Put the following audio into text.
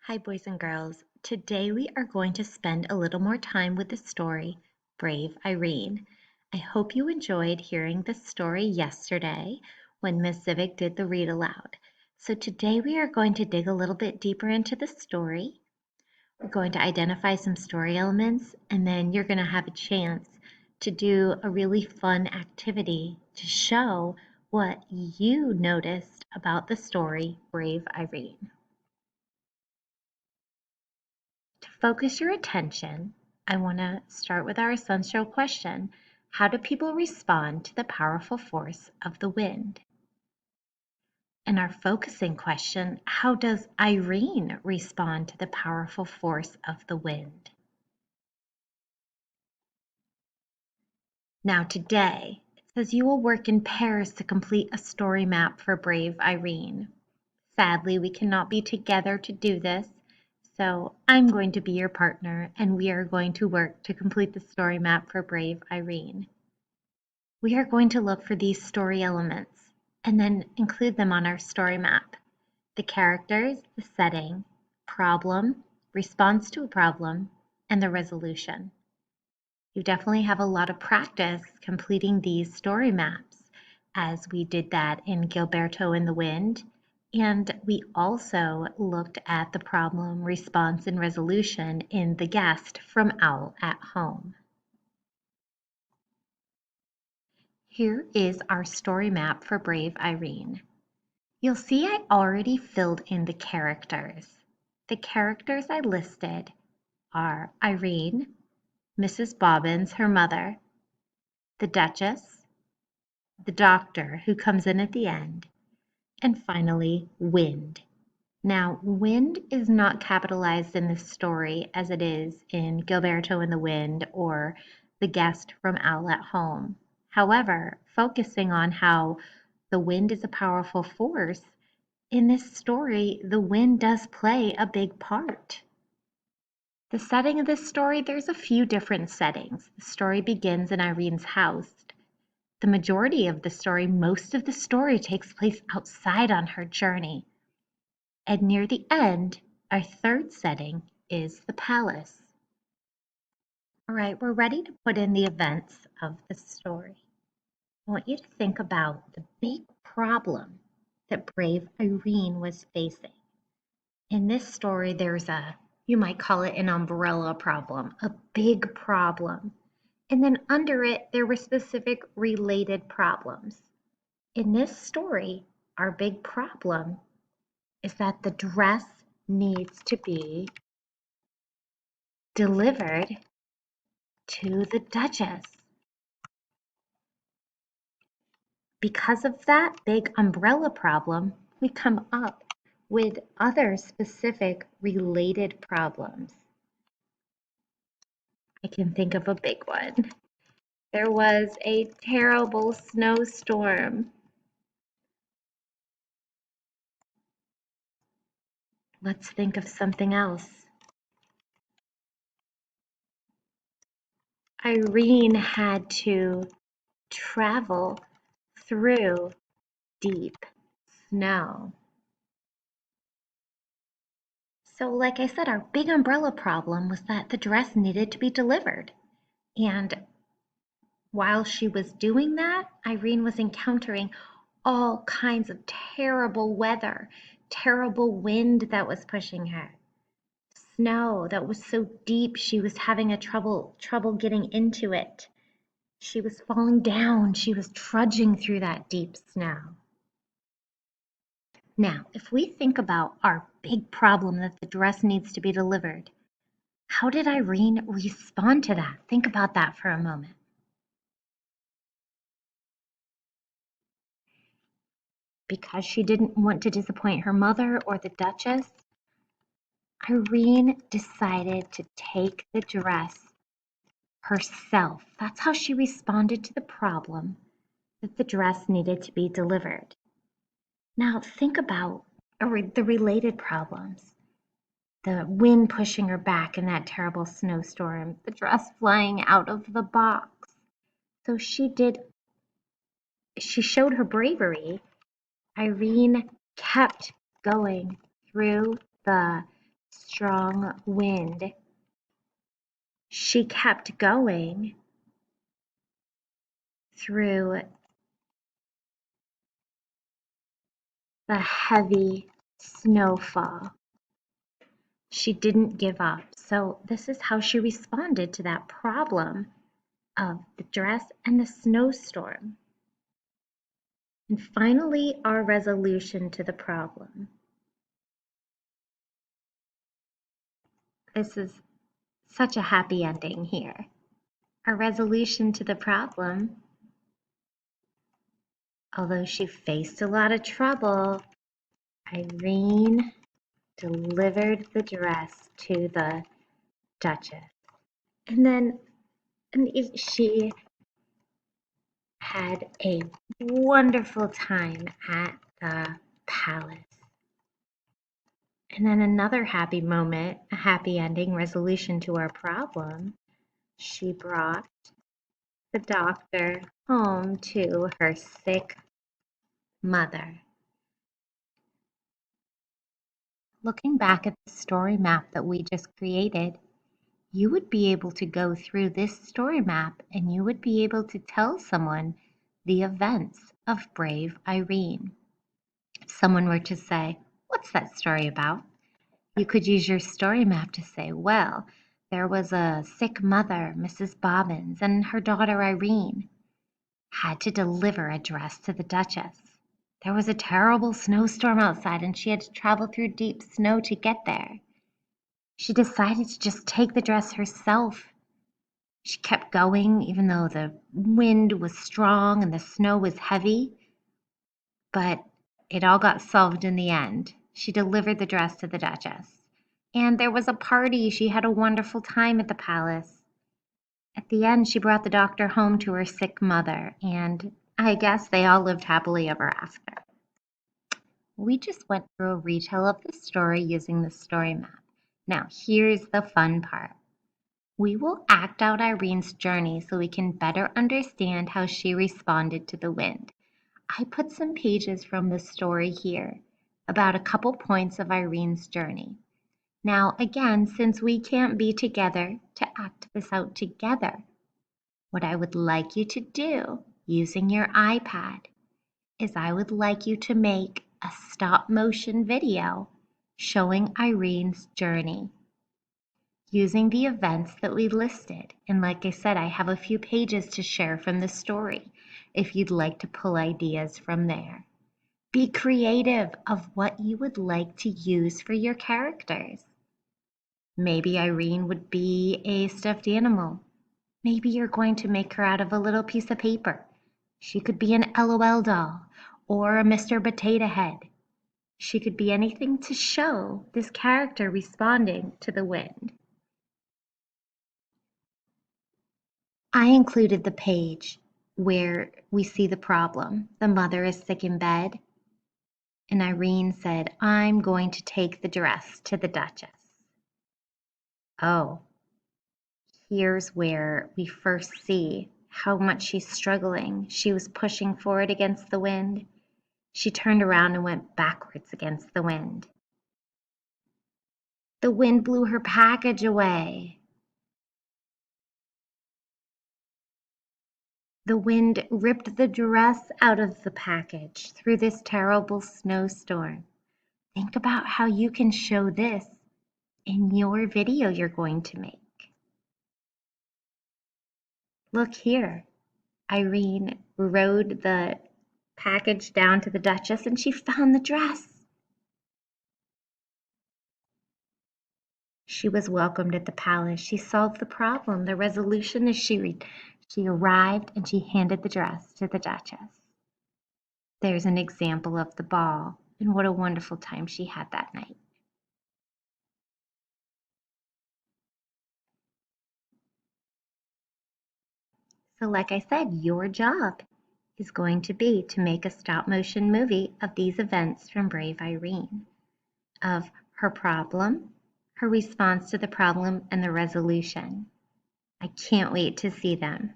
Hi, boys and girls. Today we are going to spend a little more time with the story Brave Irene. I hope you enjoyed hearing the story yesterday when Miss Civic did the read aloud. So today we are going to dig a little bit deeper into the story. We're going to identify some story elements, and then you're going to have a chance to do a really fun activity to show what you noticed about the story Brave Irene. To focus your attention, I want to start with our essential question. How do people respond to the powerful force of the wind? And our focusing question, how does Irene respond to the powerful force of the wind? Now today, it says you will work in pairs to complete a story map for Brave Irene. Sadly, we cannot be together to do this, so I'm going to be your partner and we are going to work to complete the story map for Brave Irene. We are going to look for these story elements and then include them on our story map. The characters, the setting, problem, response to a problem, and the resolution. You definitely have a lot of practice completing these story maps, as we did that in Gilberto in the Wind, and we also looked at the problem, response, and resolution in The Guest from Owl at Home. Here is our story map for Brave Irene. You'll see I already filled in the characters. The characters I listed are Irene, Mrs. Bobbins, her mother, the Duchess, the doctor who comes in at the end, and finally, Wind. Now, Wind is not capitalized in this story as it is in Gilberto in the Wind or The Guest from Owl at Home. However, focusing on how the wind is a powerful force, in this story, the wind does play a big part. The setting of this story, there's a few different settings. The story begins in Irene's house. The majority of the story, most of the story takes place outside on her journey. And near the end, our third setting is the palace. All right, we're ready to put in the events of the story. I want you to think about the big problem that Brave Irene was facing. In this story, there's you might call it an umbrella problem, a big problem. And then under it, there were specific related problems. In this story, our big problem is that the dress needs to be delivered to the Duchess. Because of that big umbrella problem, we come up with other specific related problems. I can think of a big one. There was a terrible snowstorm. Let's think of something else. Irene had to travel through deep snow. So like I said, our big umbrella problem was that the dress needed to be delivered. And while she was doing that, Irene was encountering all kinds of terrible weather, terrible wind that was pushing her, snow that was so deep she was having a trouble getting into it. She was falling down. She was trudging through that deep snow. Now, if we think about our big problem that the dress needs to be delivered, how did Irene respond to that? Think about that for a moment. Because she didn't want to disappoint her mother or the Duchess, Irene decided to take the dress herself. That's how she responded to the problem that the dress needed to be delivered. Now think about the related problems. The wind pushing her back in that terrible snowstorm, the dress flying out of the box. So she showed her bravery. Irene kept going through the strong wind. She kept going through the heavy snowfall. She didn't give up. So this is how she responded to that problem of the dress and the snowstorm. And finally, our resolution to the problem. This is such a happy ending here. Our resolution to the problem, although she faced a lot of trouble, Irene delivered the dress to the Duchess. And then she had a wonderful time at the palace. And then another happy moment, a happy ending, resolution to our problem. She brought the doctor home to her sick mother. Looking back at the story map that we just created, you would be able to go through this story map and you would be able to tell someone the events of Brave Irene. If someone were to say, "What's that story about?" you could use your story map to say, "Well, there was a sick mother, Mrs. Bobbins, and her daughter Irene had to deliver a dress to the Duchess. There was a terrible snowstorm outside and she had to travel through deep snow to get there. She decided to just take the dress herself. She kept going even though the wind was strong and the snow was heavy, but it all got solved in the end. She delivered the dress to the Duchess. And there was a party. She had a wonderful time at the palace. At the end, she brought the doctor home to her sick mother, and I guess they all lived happily ever after." We just went through a retell of the story using the story map. Now, here's the fun part. We will act out Irene's journey so we can better understand how she responded to the wind. I put some pages from the story here, about a couple points of Irene's journey. Now, again, since we can't be together to act this out together, what I would like you to do using your iPad is I would like you to make a stop motion video showing Irene's journey using the events that we listed. And like I said, I have a few pages to share from the story if you'd like to pull ideas from there. Be creative of what you would like to use for your characters. Maybe Irene would be a stuffed animal. Maybe you're going to make her out of a little piece of paper. She could be an LOL doll or a Mr. Potato Head. She could be anything to show this character responding to the wind. I included the page where we see the problem. The mother is sick in bed, and Irene said, "I'm going to take the dress to the Duchess." Oh, here's where we first see how much she's struggling. She was pushing forward against the wind. She turned around and went backwards against the wind. The wind blew her package away. The wind ripped the dress out of the package through this terrible snowstorm. Think about how you can show this in your video you're going to make. Look here. Irene rode the package down to the Duchess and she found the dress. She was welcomed at the palace. She solved the problem. The resolution is she arrived and she handed the dress to the Duchess. There's an example of the ball and what a wonderful time she had that night. So like I said, your job is going to be to make a stop motion movie of these events from Brave Irene, of her problem, her response to the problem, and the resolution. I can't wait to see them.